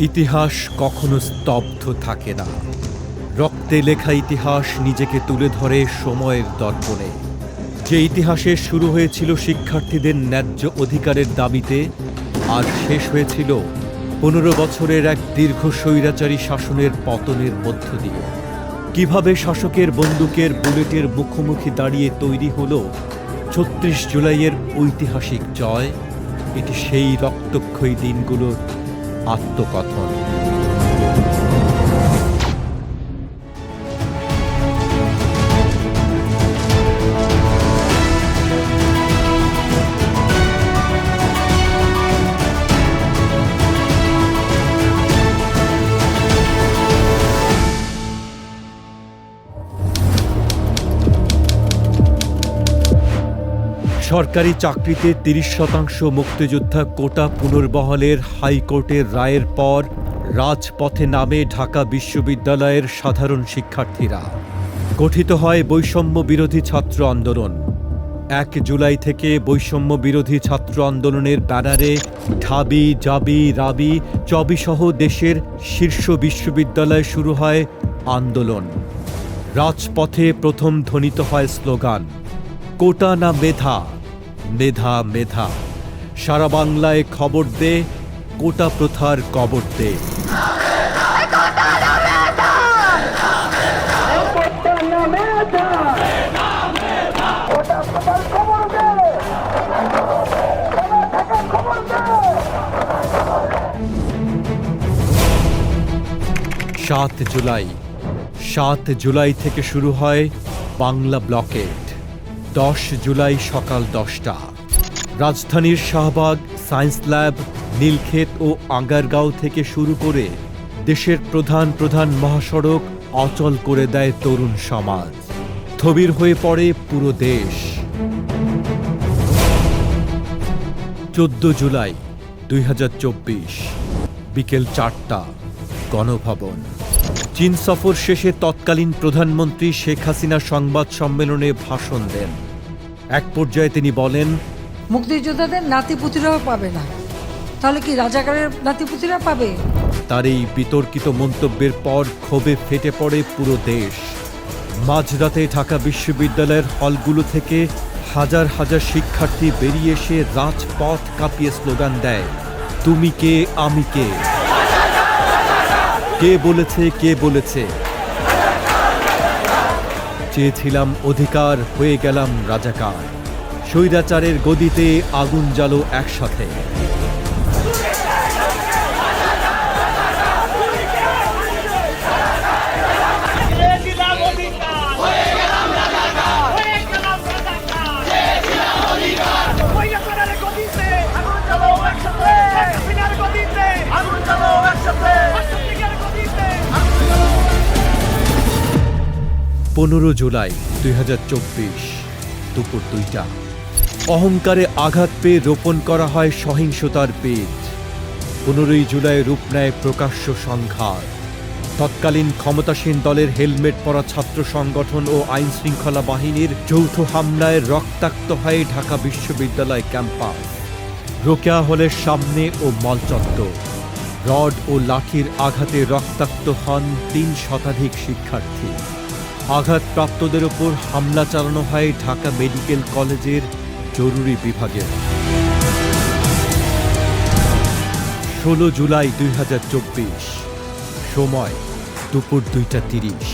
ইতিহাস কখনো স্তব্ধ থাকে না। রক্তে লেখা ইতিহাস নিজেকে তুলে ধরে সময়ের দর্পণে। যে ইতিহাসের শুরু হয়েছিল শিক্ষার্থীদের ন্যায্য অধিকারের দাবিতে, আর শেষ হয়েছিল 15 বছরের এক দীর্ঘ স্বৈরাচারী শাসনের পতনের মধ্য দিয়ে। কিভাবে শাসকের বন্দুকের বুলেটের মুখোমুখি দাঁড়িয়ে তৈরি হলো 36 জুলাইয়ের ঐতিহাসিক জয়, এটি সেই রক্তক্ষয়ী দিনগুলোর আত্মকথন। সরকারি চাকরিতে 30% মুক্তিযোদ্ধা কোটা পুনর্বহালের হাইকোর্টের রায়ের পর রাজপথে নামে ঢাকা বিশ্ববিদ্যালয়ের সাধারণ শিক্ষার্থীরা। গঠিত হয় বৈষম্য বিরোধী ছাত্র আন্দোলন। 1 জুলাই থেকে বৈষম্য বিরোধী ছাত্র আন্দোলনের ব্যানারে ঢাবি, জাবি, রাবি, চবিসহ দেশের শীর্ষ বিশ্ববিদ্যালয়ে শুরু হয় আন্দোলন। রাজপথে প্রথম ধ্বনিত হয় স্লোগান, কোটা না মেধা, মেধা মেধা, সারা বাংলায় খবর দে, কোটা প্রথার কবর দে। 7 জুলাই থেকে শুরু হয় বাংলা ব্লকেড। 10 জুলাই সকাল 10টা রাজধানীর শাহবাগ, সায়েন্স ল্যাব, নীলক্ষেত ও আগারগাঁও থেকে শুরু করে দেশের প্রধান প্রধান মহাসড়ক অচল করে দেয় তরুণ সমাজ। স্থবির হয়ে পড়ে পুরো দেশ। 14 জুলাই 2024 বিকেল 4টা গণভবন। চীন সফর শেষে তৎকালীন প্রধানমন্ত্রী শেখ হাসিনা সংবাদ সম্মেলনে ভাষণ দেন। এক পর্যায়ে তিনি বলেন, মুক্তিযোদ্ধাদের নাতিপুতিরাও পাবে না, তাহলে কি রাজাকারের নাতিপুতিরা পাবে? তার এই বিতর্কিত মন্তব্যের পর ক্ষোভে ফেটে পড়ে পুরো দেশ। মাঝরাতে ঢাকা বিশ্ববিদ্যালয়ের হলগুলো থেকে হাজার হাজার শিক্ষার্থী বেরিয়ে এসে রাজপথ কাঁপিয়ে স্লোগান দেয়, তুমি কে, আমি কে, কে বলেছে, কে বলেছে। চেয়েছিলাম অধিকার, হয়ে গেলাম রাজাকার। স্বৈরাচারের গদিতে আগুন জ্বালো একসাথে। জুলাই 2024 দুপুর 2টা অহংকারে আঘাত পেয়ে রোপণ করা হয় সহিংসতার বীজ। 15 জুলাই রূপ নেয় প্রকাশ্য সংঘাত। তৎকালীন ক্ষমতাসীন দলের হেলমেট পরা ছাত্র সংগঠন ও আইন শৃঙ্খলা বাহিনীর যৌথ হামলায় রক্তাক্ত হয় ঢাকা বিশ্ববিদ্যালয় ক্যাম্পাস। রোকেয়া হলের সামনে ও মল চত্বর। রড ও লাঠির আঘাতে রক্তাক্ত হন 3 শতাধিক শিক্ষার্থী। আঘাতপ্রাপ্তদের ওপর হামলা চালানো হয় ঢাকা মেডিকেল কলেজের জরুরি বিভাগে। 16 জুলাই 2024 সময় দুপুর 2:30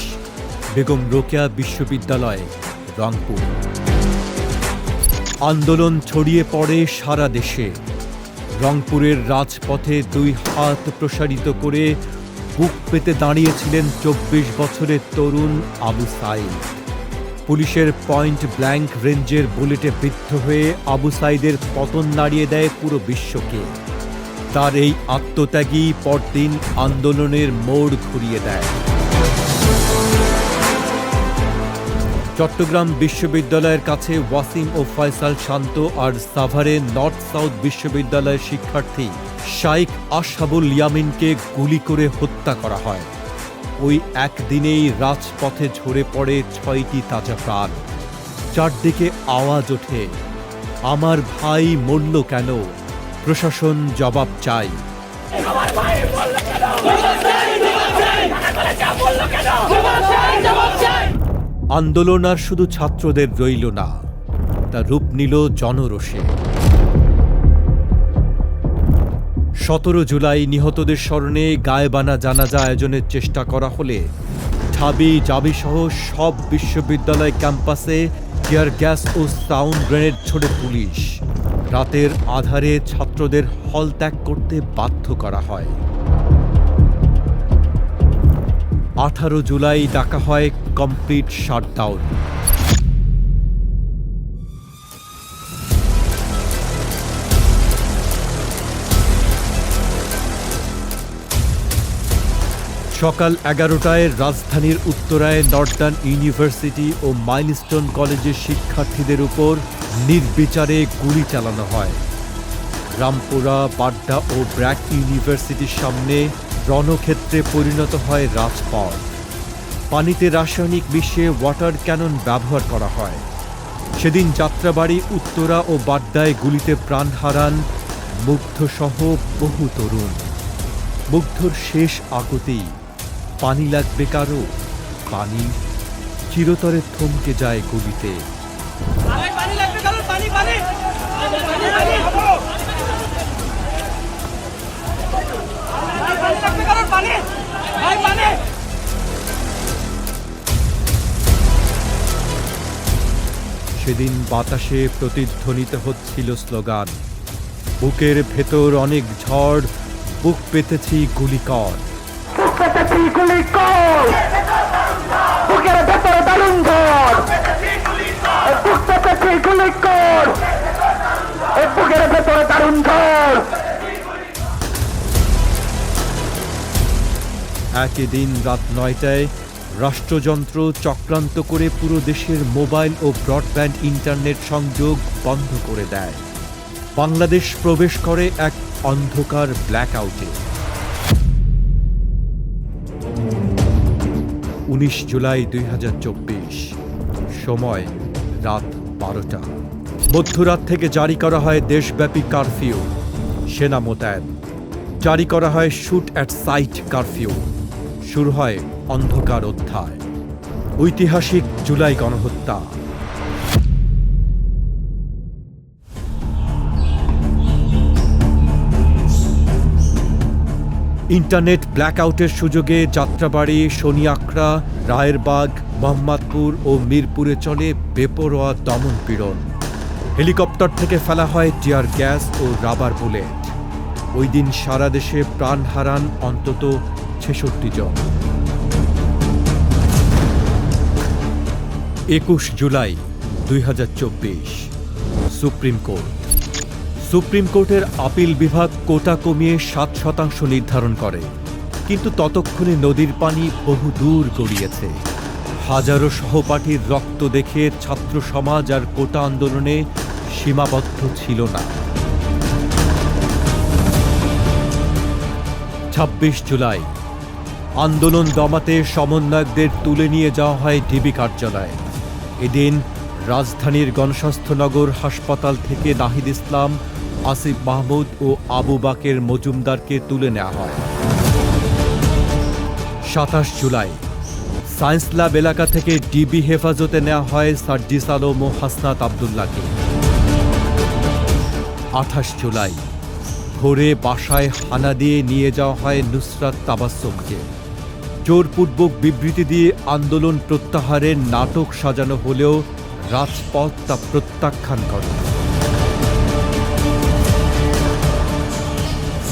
বেগম রোকেয়া বিশ্ববিদ্যালয়, রংপুর। আন্দোলন ছড়িয়ে পড়ে সারা দেশে। রংপুরের রাজপথে 2 হাত প্রসারিত করে বুক পেতে দাঁড়িয়েছিলেন 24 বছরের তরুণ আবু সাইদ। পুলিশের পয়েন্ট ব্ল্যাঙ্ক রেঞ্জের বুলেটে বিদ্ধ হয়ে আবু সাইদের পতন নাড়িয়ে দেয় পুরো বিশ্বকে। তার এই আত্মত্যাগী পরদিন আন্দোলনের মোড় ঘুরিয়ে দেয়। চট্টগ্রাম বিশ্ববিদ্যালয়ের কাছে ওয়াসিম ও ফয়সাল শান্ত আর সাভারে নর্থ সাউথ বিশ্ববিদ্যালয়ের শিক্ষার্থী শাইখ আশহাবুল ইয়ামিনকে গুলি করে হত্যা করা হয়। ওই একদিনেই রাজপথে ঝরে পড়ে 6টি তাজা প্রাণ। চারদিকে আওয়াজ ওঠে, আমার ভাই মরল কেন? প্রশাসন জবাব চাই। আন্দোলন আর শুধু ছাত্রদের রইল না, তা রূপ নিল জনরোষে। 17 জুলাই নিহতদের স্মরণে গায়েবানা জানাজা আয়োজনের চেষ্টা করা হলে ঢাবি জাবিসহ সব বিশ্ববিদ্যালয় ক্যাম্পাসে টিয়ার গ্যাস ও সাউন্ড গ্রেনেড ছোড়ে পুলিশ। রাতের আধারে ছাত্রদের হল ত্যাগ করতে বাধ্য করা হয়। 18 জুলাই ডাকা হয় কমপ্লিট শাটডাউন। সকাল 11টায় রাজধানীর উত্তরায় নর্দার্ন ইউনিভার্সিটি ও মাইলস্টোন কলেজের শিক্ষার্থীদের উপর নির্বিচারে গুলি চালানো হয়। রামপুরা, বাড্ডা ও ব্র্যাক ইউনিভার্সিটির সামনে রণক্ষেত্রে পরিণত হয় রাজপথ। পানিতে রাসায়নিক মিশিয়ে ওয়াটার ক্যানন ব্যবহার করা হয়। সেদিন যাত্রাবাড়ি, উত্তরা ও বাড্ডায় গুলিতে প্রাণ হারান মুগ্ধসহ বহু তরুণ। মুগ্ধর শেষ আকুতি, পানি লাগবে কারো? পানি চিরতরে থমকে যায় গুলিতে। সেদিন বাতাসে প্রতিধ্বনিত হচ্ছিল স্লোগান, বুকের ভেতর অনেক ঝড়, বুক পেতেছি গুলি কর। একই দিন রাত 9টায় রাষ্ট্রযন্ত্র চক্রান্ত করে পুরো দেশের মোবাইল ও ব্রডব্যান্ড ইন্টারনেট সংযোগ বন্ধ করে দেয়। বাংলাদেশ প্রবেশ করে এক অন্ধকার ব্ল্যাকআউটে। 19 জুলাই 2024, সময় রাত 12টা। মধ্যরাত থেকে জারি করা হয় দেশব্যাপী কারফিউ, সেনা মোতায়েন। জারি করা হয় শুট অ্যাট সাইট কারফিউ। শুরু হয় অন্ধকার অধ্যায়, ঐতিহাসিক জুলাই গণহত্যা। ইন্টারনেট ব্ল্যাকআউটের সুযোগে যাত্রাবাড়ি, শনিয়াকড়া, রায়েরবাগ, মোহাম্মদপুর ও মিরপুরে চলে বেপরোয়া দমনপীড়ন। হেলিকপ্টার থেকে ফেলা হয় টিয়ার গ্যাস ও রাবার বুলেট। ওই দিন সারা দেশে প্রাণ হারান অন্তত 66 জন। 21 জুলাই 2024, সুপ্রিম কোর্ট। সুপ্রিম কোর্টের আপিল বিভাগ কোটা কমিয়ে 7% নির্ধারণ করে, কিন্তু ততক্ষণে নদীর পানি বহু দূর গড়িয়েছে। হাজারো সহপাঠীর রক্ত দেখে ছাত্র সমাজ আর কোটা আন্দোলনে সীমাবদ্ধ ছিল না। 26 জুলাই, আন্দোলন দমাতে সমন্বয়কদের তুলে নিয়ে যাওয়া হয় ডিবি কার্যালয়ে। এদিন রাজধানীর গণস্বাস্থ্যনগর হাসপাতাল থেকে নাহিদ ইসলাম, আসিফ মাহমুদ ও আবু বাকের মজুমদারকে তুলে নেওয়া হয়। 27 জুলাই, সায়েন্স ল্যাব এলাকা থেকে ডিবি হেফাজতে নেওয়া হয় সার্জিস আলম ও হাসনাত আবদুল্লাহকে। 28 জুলাই, ভোরে বাসায় হানা দিয়ে নিয়ে যাওয়া হয় নুসরাত তাবাসসুমকে। জোরপূর্বক বিবৃতি দিয়ে আন্দোলন প্রত্যাহারের নাটক সাজানো হলেও রাজপথ তা প্রত্যাখ্যান করে।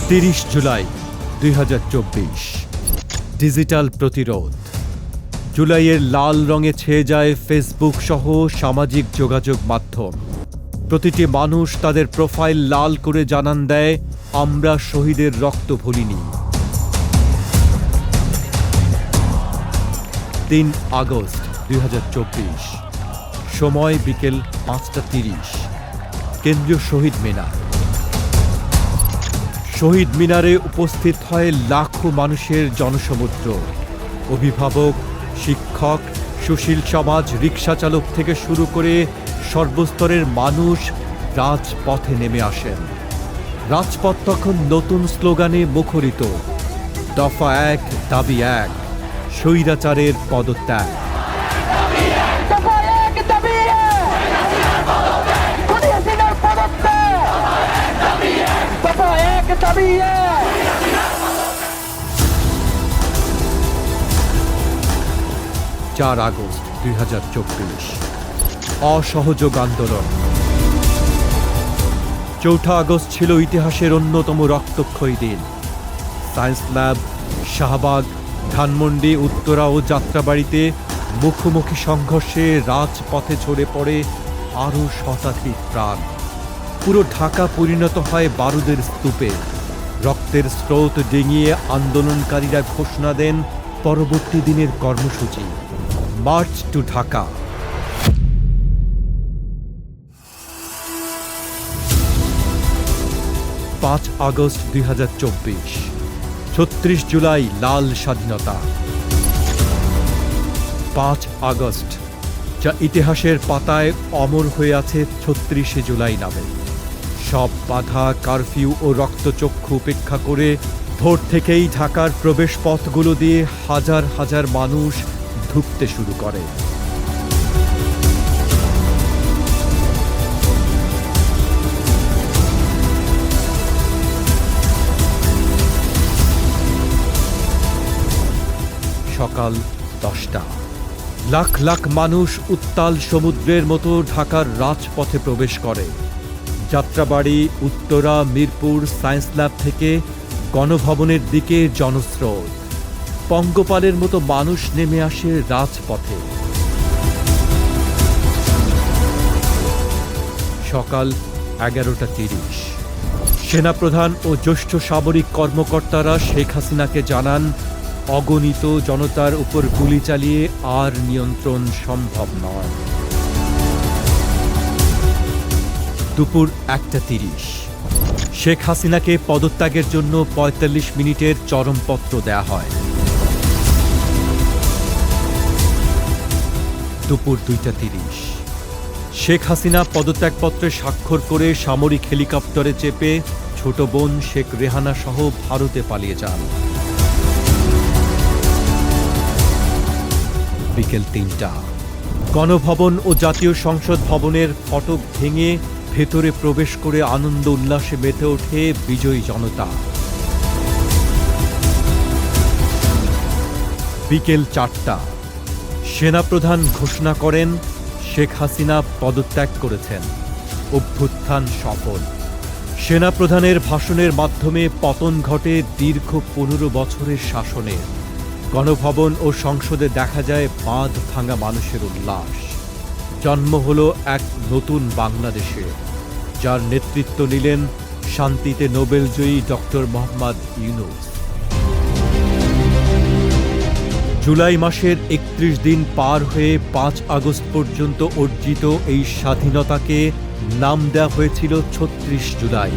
30 জুলাই 2024, ডিজিটাল প্রতিরোধ। জুলাইয়ের লাল রঙে ছেয়ে যায় ফেসবুক সহ সামাজিক যোগাযোগ মাধ্যম। প্রতিটি মানুষ তাদের প্রোফাইল লাল করে জানান দেয়, আমরা শহীদের রক্ত ভুলিনি। 3 আগস্ট 2024, সময় বিকেল 5:30, কেন্দ্রীয় শহীদ মিনার। শহীদ মিনারে উপস্থিত হয় লাখো মানুষের জনসমুদ্র। অভিভাবক, শিক্ষক, সুশীল সমাজ, রিকশা চালক থেকে শুরু করে সর্বস্তরের মানুষ রাজপথে নেমে আসেন। রাজপথ তখন নতুন স্লোগানে মুখরিত। দফা ১, দাবি ১, স্বৈরাচারের পদত্যাগ। দফা ১, দাবি ১, খুনি হাসিনার পদত্যাগ। দফা ১, দাবি ১। ৪ আগস্ট ২০২৪, অসহযোগ আন্দোলন। ৪ আগস্ট ছিল ইতিহাসের অন্যতম রক্তক্ষয়ী দিন। সায়েন্স ল্যাব, শাহবাগ, ধানমন্ডি, উত্তরা ও যাত্রাবাড়িতে মুখোমুখি সংঘর্ষে রাজপথে ঝরে পড়ে আরও শতাধিক প্রাণ। পুরো ঢাকা পরিণত হয় বারুদের স্তূপে। রক্তের স্রোত ডিঙিয়ে আন্দোলনকারীরা ঘোষণা দেন পরবর্তী দিনের কর্মসূচি, march to Dhaka. ৫ August ২০২৪, ৩৬ July লাল স্বাধীনতা। ৫ আগস্ট, যা ইতিহাসের পাতায় অমর হয়ে আছে ৩৬শে জুলাই নামে। সব বাধা, কারফিউ ও রক্তচক্ষু উপেক্ষা করে ভোর থেকেই ঢাকার প্রবেশপথগুলো দিয়ে হাজার হাজার মানুষ ঢুকতে শুরু করে। সকাল ১০টা। লাখ লাখ মানুষ উত্তাল সমুদ্রের মতো ঢাকার রাজপথে প্রবেশ করে। যাত্রাবাড়ি, উত্তরা, মিরপুর, সায়েন্স ল্যাব থেকে গণভবনের দিকে জনস্রোত। পঙ্গপালের মতো মানুষ নেমে আসে রাজপথে। সকাল ১১টা ৩০। সেনাপ্রধান ও জ্যেষ্ঠ সামরিক কর্মকর্তারা শেখ হাসিনাকে জানান, অগণিত জনতার উপর গুলি চালিয়ে আর নিয়ন্ত্রণ সম্ভব নয়। দুপুর ১টা ৩০। শেখ হাসিনাকে পদত্যাগের জন্য ৪৫ মিনিটের চরমপত্র দেয়া হয়। দুপুর ২টা ৩০। শেখ হাসিনা পদত্যাগপত্রে স্বাক্ষর করে সামরিক হেলিকপ্টারে চেপে ছোট বোন শেখ রেহানা সহ ভারতে পালিয়ে যান। বিকেল ৩টা। গণভবন ও জাতীয় সংসদ ভবনের ফটক ভেঙে ভেতরে প্রবেশ করে আনন্দ উল্লাসে মেতে ওঠে বিজয়ী জনতা। বিকেল ৪টা। সেনাপ্রধান ঘোষণা করেন, শেখ হাসিনা পদত্যাগ করেছেন। অভ্যুত্থান সফল। সেনাপ্রধানের ভাষণের মাধ্যমে পতন ঘটে দীর্ঘ ১৫ বছরের শাসনের। গণভবন ও সংসদে দেখা যায় বাঁধ ভাঙা মানুষের উল্লাস। জন্ম হলো এক নতুন বাংলাদেশে, যার নেতৃত্ব নিলেন শান্তিতে নোবেলজয়ী ডক্টর মোহাম্মদ ইউনূস। জুলাই মাসের ৩১ দিন পার হয়ে ৫ আগস্ট পর্যন্ত অর্জিত এই স্বাধীনতাকে নাম দেওয়া হয়েছিল ৩৬ জুলাই।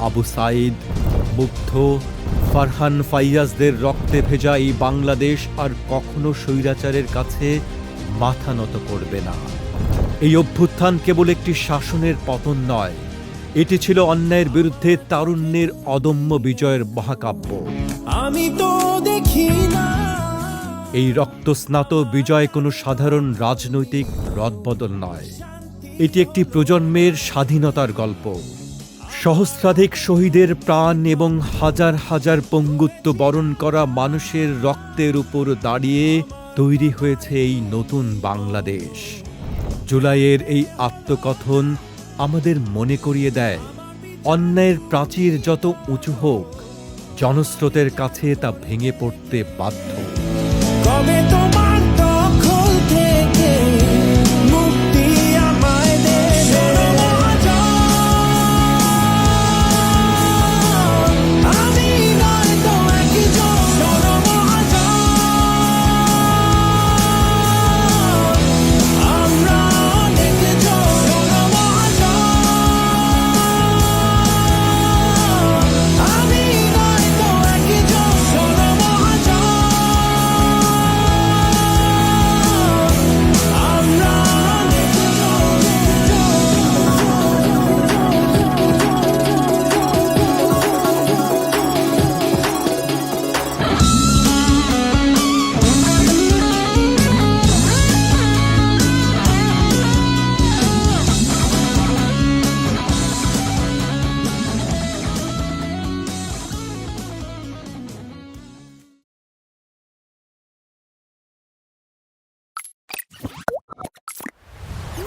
আবু সাঈদ, মুগ্ধ, ফারহান ফাইয়াজদের রক্তে ভেজা এই বাংলাদেশ আর কখনো স্বৈরাচারের কাছে মাথা নত করবে না। এই অভ্যুত্থান কেবল একটি শাসনের পতন নয়, এটি ছিল অন্যায়ের বিরুদ্ধে তারুণ্যের অদম্য বিজয়ের মহাকাব্য। আমি তো দেখি না এই রক্তস্নাত বিজয় কোনো সাধারণ রাজনৈতিক রদবদল নয়, এটি একটি প্রজন্মের স্বাধীনতার গল্প। সহস্রাধিক শহীদের প্রাণ এবং হাজার হাজার পঙ্গুত্ব বরণ করা মানুষের রক্তের উপর দাঁড়িয়ে তৈরি হয়েছে এই নতুন বাংলাদেশ। জুলাইয়ের এই আত্মকথন আমাদের মনে করিয়ে দেয়, অন্যায়ের প্রাচীর যত উঁচু হোক, জনস্রোতের কাছে তা ভেঙে পড়তে বাধ্য। কবে তোমার